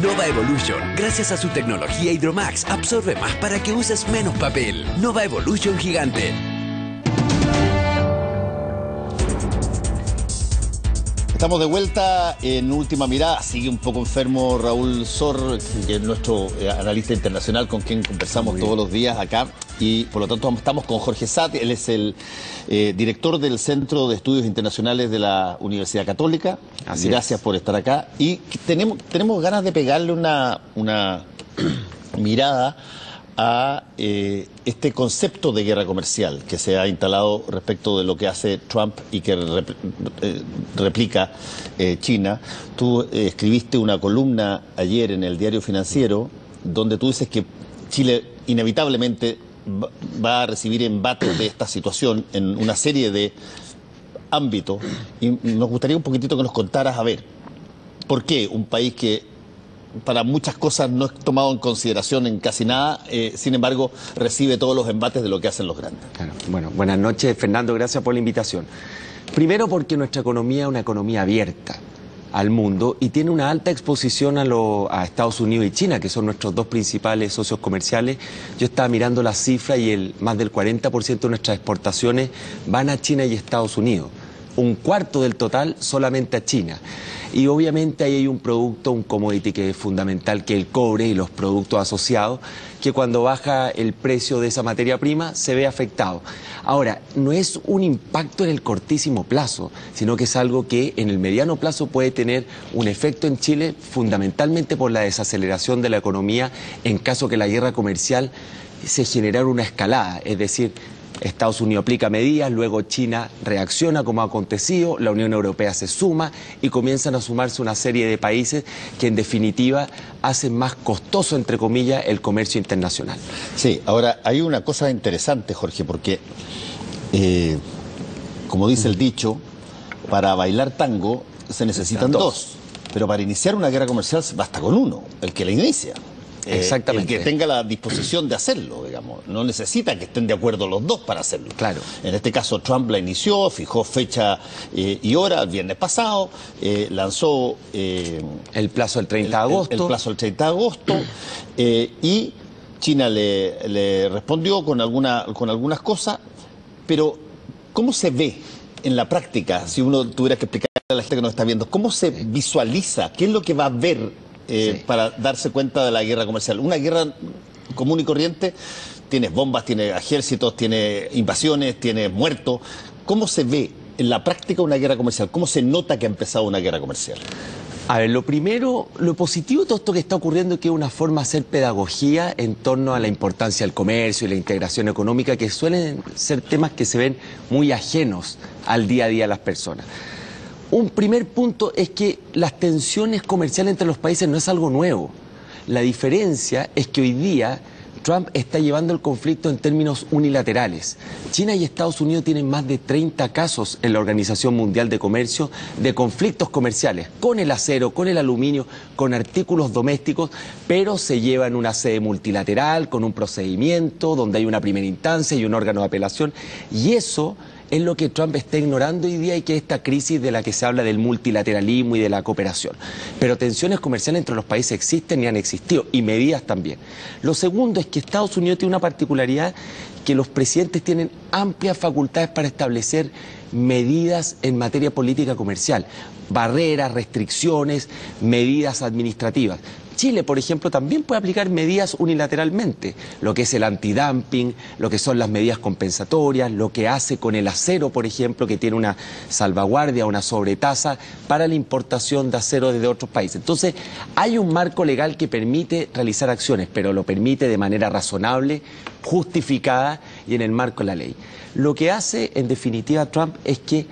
Nova Evolution, gracias a su tecnología Hydromax, absorbe más para que uses menos papel. Nova Evolution Gigante. Estamos de vuelta en Última Mirada. Sigue un poco enfermo Raúl Sor, que es nuestro analista internacional con quien conversamos todos los días acá. Y por lo tanto estamos con Jorge Satt. Él es el director del Centro de Estudios Internacionales de la Universidad Católica. Gracias por estar acá. Y tenemos ganas de pegarle una mirada a este concepto de guerra comercial que se ha instalado respecto de lo que hace Trump y que replica China. Tú escribiste una columna ayer en el Diario Financiero donde tú dices que Chile inevitablemente va a recibir embates de esta situación en una serie de ámbitos, y nos gustaría un poquitito que nos contaras, a ver, ¿por qué un país que para muchas cosas no es tomado en consideración en casi nada, sin embargo, recibe todos los embates de lo que hacen los grandes? Claro. Bueno, buenas noches, Fernando, gracias por la invitación. Primero porque nuestra economía es una economía abierta al mundo y tiene una alta exposición a Estados Unidos y China, que son nuestros dos principales socios comerciales. Yo estaba mirando las cifras y más del 40% de nuestras exportaciones van a China y Estados Unidos. Un cuarto del total solamente a China. Y obviamente ahí hay un producto, un commodity que es fundamental, que es el cobre y los productos asociados, que cuando baja el precio de esa materia prima se ve afectado. Ahora, no es un impacto en el cortísimo plazo, sino que es algo que en el mediano plazo puede tener un efecto en Chile, fundamentalmente por la desaceleración de la economía en caso que la guerra comercial se generara una escalada, es decir, Estados Unidos aplica medidas, luego China reacciona como ha acontecido, la Unión Europea se suma y comienzan a sumarse una serie de países que en definitiva hacen más costoso, entre comillas, el comercio internacional. Sí, ahora hay una cosa interesante, Jorge, porque como dice el dicho, para bailar tango se necesitan dos, pero para iniciar una guerra comercial basta con uno, el que la inicia. Exactamente. El que tenga la disposición de hacerlo, digamos. No necesita que estén de acuerdo los dos para hacerlo. Claro. En este caso Trump la inició, fijó fecha y hora el viernes pasado, lanzó el plazo del 30 de agosto. El plazo del 30 de agosto y China le respondió con algunas cosas, pero ¿cómo se ve en la práctica, si uno tuviera que explicarle a la gente que nos está viendo, cómo se visualiza, qué es lo que va a ver para darse cuenta de la guerra comercial? Una guerra común y corriente, tienes bombas, tienes ejércitos, tienes invasiones, tienes muertos. ¿Cómo se ve en la práctica una guerra comercial? ¿Cómo se nota que ha empezado una guerra comercial? A ver, lo primero, lo positivo de todo esto que está ocurriendo es que es una forma de hacer pedagogía en torno a la importancia del comercio y la integración económica, que suelen ser temas que se ven muy ajenos al día a día de las personas. Un primer punto es que las tensiones comerciales entre los países no es algo nuevo. La diferencia es que hoy día Trump está llevando el conflicto en términos unilaterales. China y Estados Unidos tienen más de 30 casos en la Organización Mundial de Comercio de conflictos comerciales, con el acero, con el aluminio, con artículos domésticos, pero se lleva en una sede multilateral, con un procedimiento donde hay una primera instancia y un órgano de apelación, y eso es lo que Trump está ignorando hoy día, y que esta crisis de la que se habla del multilateralismo y de la cooperación. Pero tensiones comerciales entre los países existen y han existido, y medidas también. Lo segundo es que Estados Unidos tiene una particularidad, que los presidentes tienen amplias facultades para establecer medidas en materia política comercial, barreras, restricciones, medidas administrativas. Chile, por ejemplo, también puede aplicar medidas unilateralmente, lo que es el antidumping, lo que son las medidas compensatorias, lo que hace con el acero, por ejemplo, que tiene una salvaguardia, una sobretasa para la importación de acero desde otros países. Entonces, hay un marco legal que permite realizar acciones, pero lo permite de manera razonable, justificada y en el marco de la ley. Lo que hace, en definitiva, Trump es que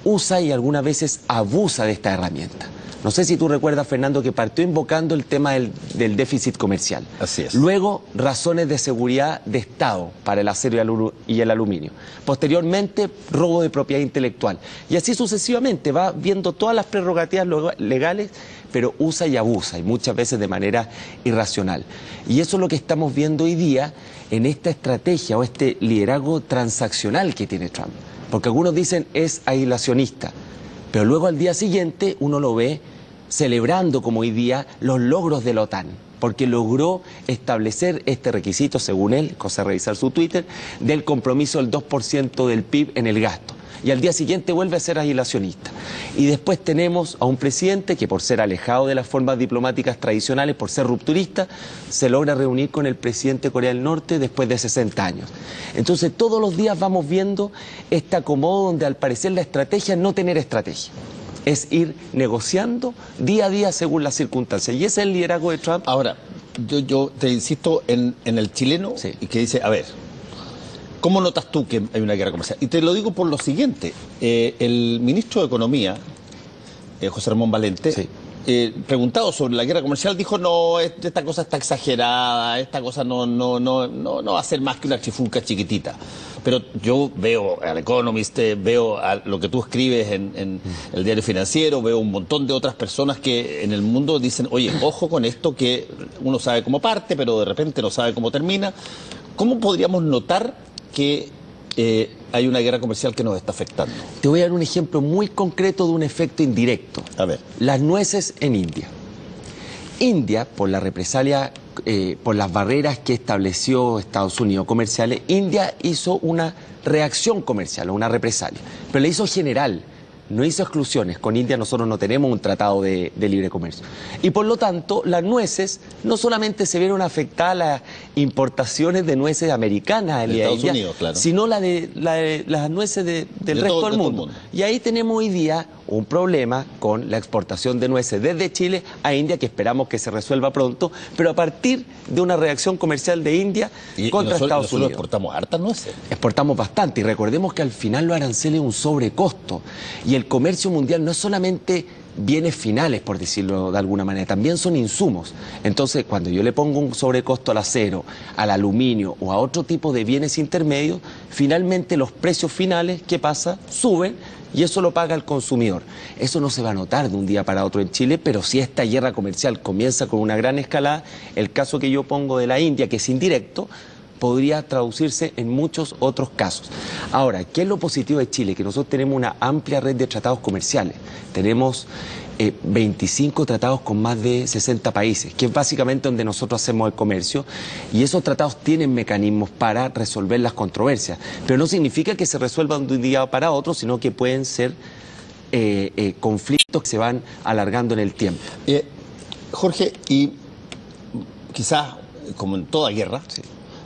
usa y algunas veces abusa de esta herramienta. No sé si tú recuerdas, Fernando, que partió invocando el tema del déficit comercial. Así es. Luego, razones de seguridad de Estado para el acero y el aluminio. Posteriormente, robo de propiedad intelectual. Y así sucesivamente, va viendo todas las prerrogativas legales, pero usa y abusa, y muchas veces de manera irracional. Y eso es lo que estamos viendo hoy día en esta estrategia o este liderazgo transaccional que tiene Trump. Porque algunos dicen es aislacionista, pero luego al día siguiente uno lo ve celebrando como hoy día los logros de la OTAN, porque logró establecer este requisito, según él, cosa de revisar su Twitter, del compromiso del 2% del PIB en el gasto. Y al día siguiente vuelve a ser aislacionista. Y después tenemos a un presidente que, por ser alejado de las formas diplomáticas tradicionales, por ser rupturista, se logra reunir con el presidente de Corea del Norte después de 60 años. Entonces todos los días vamos viendo este acomodo donde al parecer la estrategia es no tener estrategia. Es ir negociando día a día según las circunstancias. Y ese es el liderazgo de Trump. Ahora, yo te insisto en el chileno, Sí. que dice, a ver, ¿cómo notas tú que hay una guerra comercial? Y te lo digo por lo siguiente, el ministro de Economía, José Ramón Valente, Sí. Preguntado sobre la guerra comercial, dijo, no, esta cosa está exagerada, esta cosa no va a ser más que una trifulca chiquitita. Pero yo veo al Economist, veo a lo que tú escribes en el diario financiero, veo un montón de otras personas que en el mundo dicen, oye, ojo con esto que uno sabe cómo parte, pero de repente no sabe cómo termina. ¿Cómo podríamos notar que hay una guerra comercial que nos está afectando? Te voy a dar un ejemplo muy concreto de un efecto indirecto. A ver. Las nueces en India. India, por la represalia, por las barreras que estableció Estados Unidos comerciales, India hizo una reacción comercial, una represalia, pero la hizo general, no hizo exclusiones. Con India nosotros no tenemos un tratado de libre comercio. Y por lo tanto, las nueces no solamente se vieron afectadas las importaciones de nueces americanas de a Estados India, Unidos, claro, sino las nueces del resto todo del mundo. Y ahí tenemos hoy día un problema con la exportación de nueces desde Chile a India, que esperamos que se resuelva pronto, pero a partir de una reacción comercial de India contra Estados Nosotros Unidos. exportamos hartas nueces. Exportamos bastante y recordemos que al final los aranceles es un sobrecosto y el comercio mundial no es solamente bienes finales, por decirlo de alguna manera, también son insumos. Entonces, cuando yo le pongo un sobrecosto al acero, al aluminio o a otro tipo de bienes intermedios, finalmente los precios finales, ¿qué pasa? Suben y eso lo paga el consumidor. Eso no se va a notar de un día para otro en Chile, pero si esta guerra comercial comienza con una gran escalada, el caso que yo pongo de la India, que es indirecto, podría traducirse en muchos otros casos. Ahora, ¿qué es lo positivo de Chile? Que nosotros tenemos una amplia red de tratados comerciales. Tenemos 25 tratados con más de 60 países, que es básicamente donde nosotros hacemos el comercio, y esos tratados tienen mecanismos para resolver las controversias, pero no significa que se resuelvan de un día para otro, sino que pueden ser conflictos que se van alargando en el tiempo. Jorge, y quizás, como en toda guerra, sí,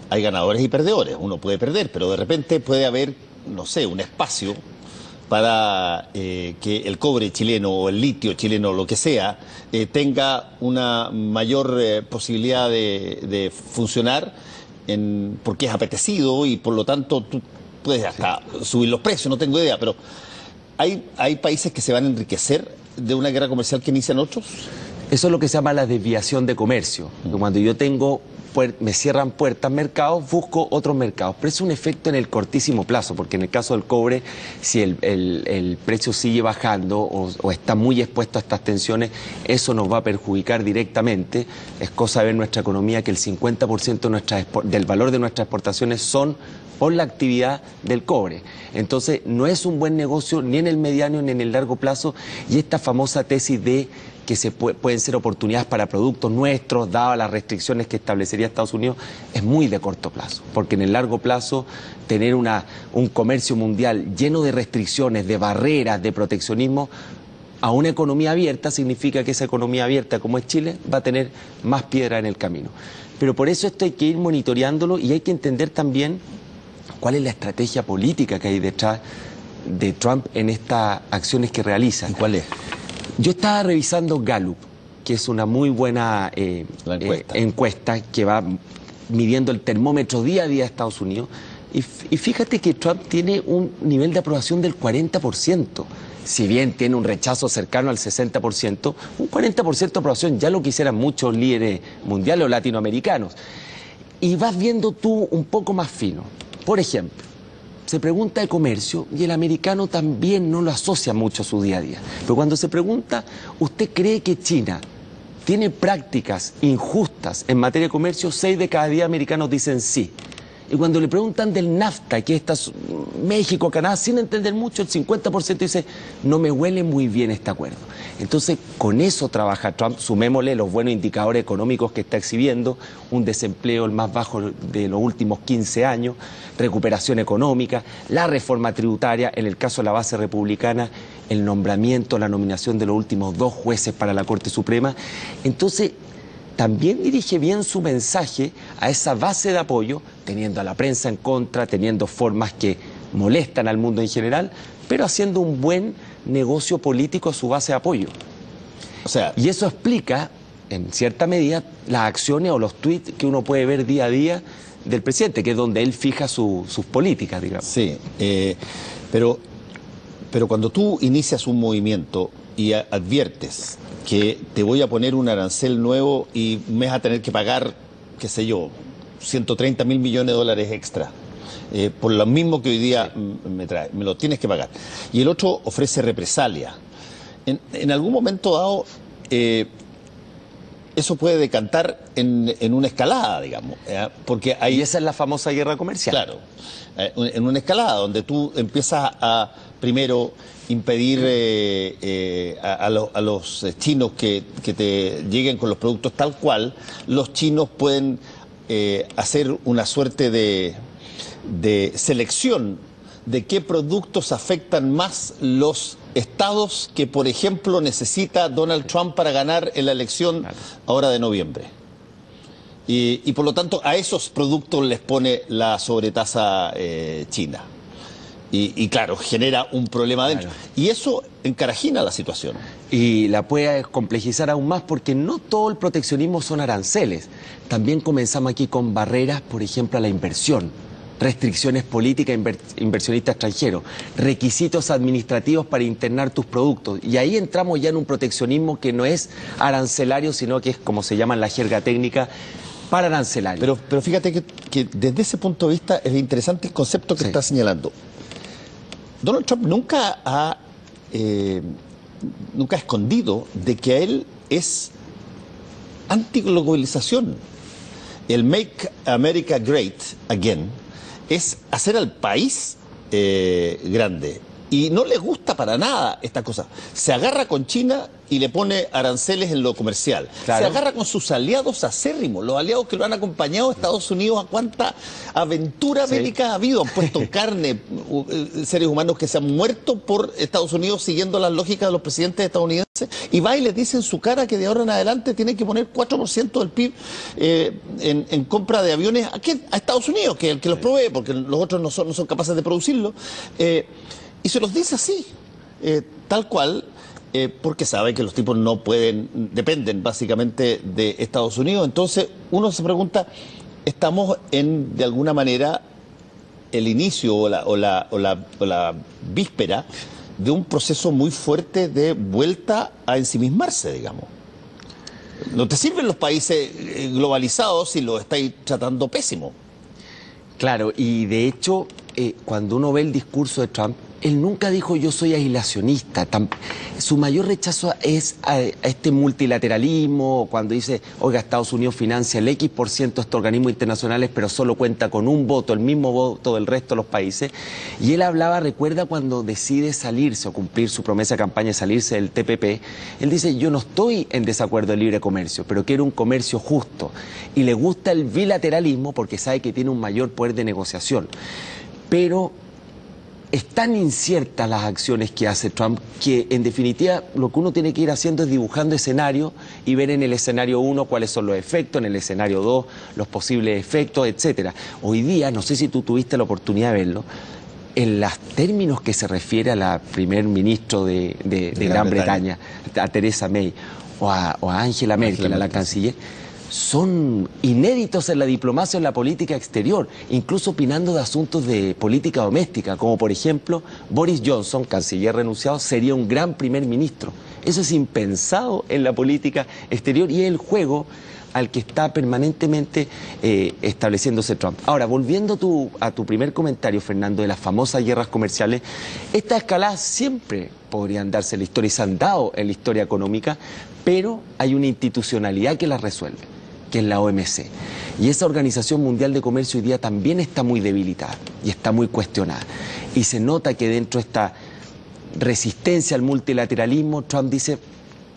hay ganadores y perdedores. Uno puede perder, pero de repente puede haber, no sé, un espacio para que el cobre chileno o el litio chileno, lo que sea, tenga una mayor posibilidad de funcionar porque es apetecido y por lo tanto tú puedes hasta subir los precios, no tengo idea, pero ¿hay países que se van a enriquecer de una guerra comercial que inician otros? Eso es lo que se llama la desviación de comercio. Cuando yo me cierran puertas mercados, busco otros mercados. Pero es un efecto en el cortísimo plazo, porque en el caso del cobre, si el precio sigue bajando o está muy expuesto a estas tensiones, eso nos va a perjudicar directamente. Es cosa de ver nuestra economía que el 50% del valor de nuestras exportaciones son por la actividad del cobre. Entonces, no es un buen negocio ni en el mediano ni en el largo plazo, y esta famosa tesis de que pueden ser oportunidades para productos nuestros, dadas las restricciones que establecería Estados Unidos, es muy de corto plazo, porque en el largo plazo tener un comercio mundial lleno de restricciones, de barreras, de proteccionismo, a una economía abierta significa que esa economía abierta, como es Chile, va a tener más piedra en el camino. Pero por eso esto hay que ir monitoreándolo y hay que entender también cuál es la estrategia política que hay detrás de Trump en estas acciones que realiza. ¿Y cuál es? Yo estaba revisando Gallup, que es una muy buena encuesta que va midiendo el termómetro día a día de Estados Unidos, y fíjate que Trump tiene un nivel de aprobación del 40%. Si bien tiene un rechazo cercano al 60%, un 40% de aprobación ya lo quisieran muchos líderes mundiales o latinoamericanos. Y vas viendo tú un poco más fino. Por ejemplo, se pregunta de comercio y el americano también no lo asocia mucho a su día a día. Pero cuando se pregunta, ¿usted cree que China tiene prácticas injustas en materia de comercio? 6 de cada 10 americanos dicen sí. Y cuando le preguntan del NAFTA, que está México, Canadá, sin entender mucho, el 50% dice, no me huele muy bien este acuerdo. Entonces, con eso trabaja Trump. Sumémosle los buenos indicadores económicos que está exhibiendo, un desempleo el más bajo de los últimos 15 años, recuperación económica, la reforma tributaria, en el caso de la base republicana, el nombramiento, la nominación de los últimos 2 jueces para la Corte Suprema. Entonces, también dirige bien su mensaje a esa base de apoyo, teniendo a la prensa en contra, teniendo formas que molestan al mundo en general, pero haciendo un buen negocio político a su base de apoyo. O sea, y eso explica, en cierta medida, las acciones o los tweets que uno puede ver día a día del presidente, que es donde él fija sus políticas, digamos. Sí, pero cuando tú inicias un movimiento y adviertes que te voy a poner un arancel nuevo y me vas a tener que pagar, qué sé yo, 130 mil millones de dólares extra, por lo mismo que hoy día me lo tienes que pagar. Y el otro ofrece represalia. En algún momento dado, eso puede decantar en una escalada, digamos, porque hay... Y esa es la famosa guerra comercial. Claro, en una escalada donde tú empiezas a primero impedir a los chinos que te lleguen con los productos tal cual. Los chinos pueden hacer una suerte de selección de qué productos afectan más los estados que, por ejemplo, necesita Donald Trump para ganar en la elección ahora de noviembre. Y por lo tanto a esos productos les pone la sobretasa china. Y claro, genera un problema adentro. Claro. Y eso encarajina la situación. Y la puede complejizar aún más porque no todo el proteccionismo son aranceles. También comenzamos aquí con barreras, por ejemplo, a la inversión. Restricciones políticas a inversionistas extranjeros, requisitos administrativos para internar tus productos. Y ahí entramos ya en un proteccionismo que no es arancelario, sino que es, como se llama en la jerga técnica, pararancelario. Pero fíjate que desde ese punto de vista es interesante el concepto que está señalando. Donald Trump nunca ha escondido de que él es antiglobalización. El Make America Great Again es hacer al país grande. Y no le gusta para nada esta cosa. Se agarra con China y le pone aranceles en lo comercial. Claro. Se agarra con sus aliados acérrimos, los aliados que lo han acompañado a Estados Unidos a cuánta aventura bélica ha habido. Han puesto en carne seres humanos que se han muerto por Estados Unidos siguiendo las lógicas de los presidentes estadounidenses. Y va y les dice en su cara que de ahora en adelante tienen que poner 4% del PIB en compra de aviones a Estados Unidos, que es el que los provee, porque los otros no son capaces de producirlo. Y se los dice así, tal cual, porque sabe que los tipos no pueden, dependen básicamente de Estados Unidos. Entonces uno se pregunta, ¿estamos de alguna manera, el inicio o la víspera de un proceso muy fuerte de vuelta a ensimismarse, digamos? No te sirven los países globalizados si los estáis tratando pésimo. Claro, y de hecho, cuando uno ve el discurso de Trump, él nunca dijo yo soy aislacionista. Su mayor rechazo es a este multilateralismo, cuando dice, oiga, Estados Unidos financia el X% de estos organismos internacionales, pero solo cuenta con un voto, el mismo voto del resto de los países. Y él hablaba, recuerda cuando decide salirse o cumplir su promesa de campaña de salirse del TPP, él dice, yo no estoy en desacuerdo del libre comercio, pero quiero un comercio justo. Y le gusta el bilateralismo porque sabe que tiene un mayor poder de negociación. Pero es tan inciertas las acciones que hace Trump que en definitiva lo que uno tiene que ir haciendo es dibujando escenarios y ver en el escenario 1 cuáles son los efectos, en el escenario 2 los posibles efectos, etcétera. Hoy día, no sé si tú tuviste la oportunidad de verlo, en los términos que se refiere a la primer ministro de Gran Bretaña, a Theresa May, o a Angela Merkel, a la canciller, son inéditos en la diplomacia o en la política exterior, incluso opinando de asuntos de política doméstica, como por ejemplo Boris Johnson, canciller renunciado, sería un gran primer ministro. Eso es impensado en la política exterior y es el juego al que está permanentemente estableciéndose Trump. Ahora, volviendo a tu primer comentario, Fernando, de las famosas guerras comerciales, estas escaladas siempre podrían darse en la historia y se han dado en la historia económica, pero hay una institucionalidad que las resuelve. que es la OMC. Y esa Organización Mundial de Comercio hoy día también está muy debilitada y está muy cuestionada. Y se nota que dentro de esta resistencia al multilateralismo, Trump dice,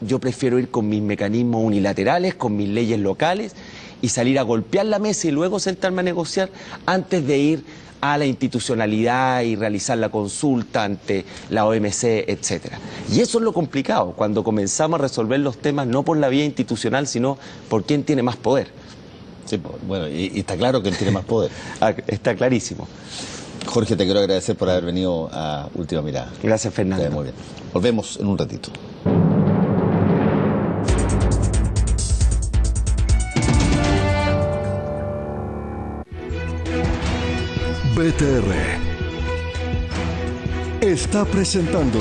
yo prefiero ir con mis mecanismos unilaterales, con mis leyes locales y salir a golpear la mesa y luego sentarme a negociar antes de ir a la institucionalidad y realizar la consulta ante la OMC, etcétera. Y eso es lo complicado, cuando comenzamos a resolver los temas no por la vía institucional, sino por quién tiene más poder. Sí, bueno, y está claro que él tiene más poder. Está clarísimo. Jorge, te quiero agradecer por haber venido a Última Mirada. Gracias, Fernando. Muy bien. Volvemos en un ratito. BTR está presentando